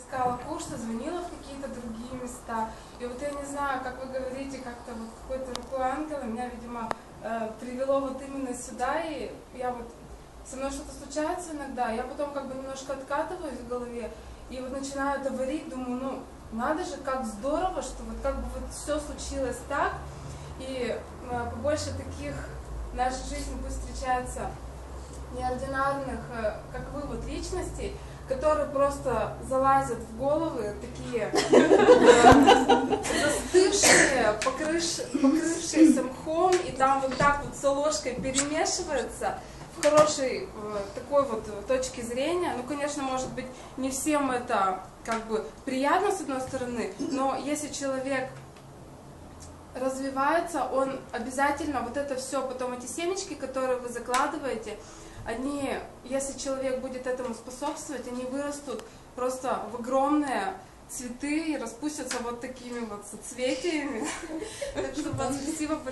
искала курсы, звонила в какие-то другие места. И вот я не знаю, как вы говорите, как-то вот какой-то рукой ангела меня, видимо, привело вот именно сюда. И я вот, со мной что-то случается иногда, я потом как бы немножко откатываюсь в голове и вот начинаю это варить, думаю, ну, надо же, как здорово, что вот как бы вот все случилось так. И побольше таких в нашей жизни пусть встречается неординарных, как вы, вот личностей, которые просто залазят в головы, такие застывшие, покрывшиеся мхом, и там вот так вот с ложкой перемешиваются в хорошей такой вот точке зрения. Ну, конечно, может быть, не всем это как бы приятно с одной стороны, но если человек развивается, он обязательно вот это все, потом эти семечки, которые вы закладываете, они, если человек будет этому способствовать, они вырастут просто в огромные цветы и распустятся вот такими вот соцветиями. Так что спасибо.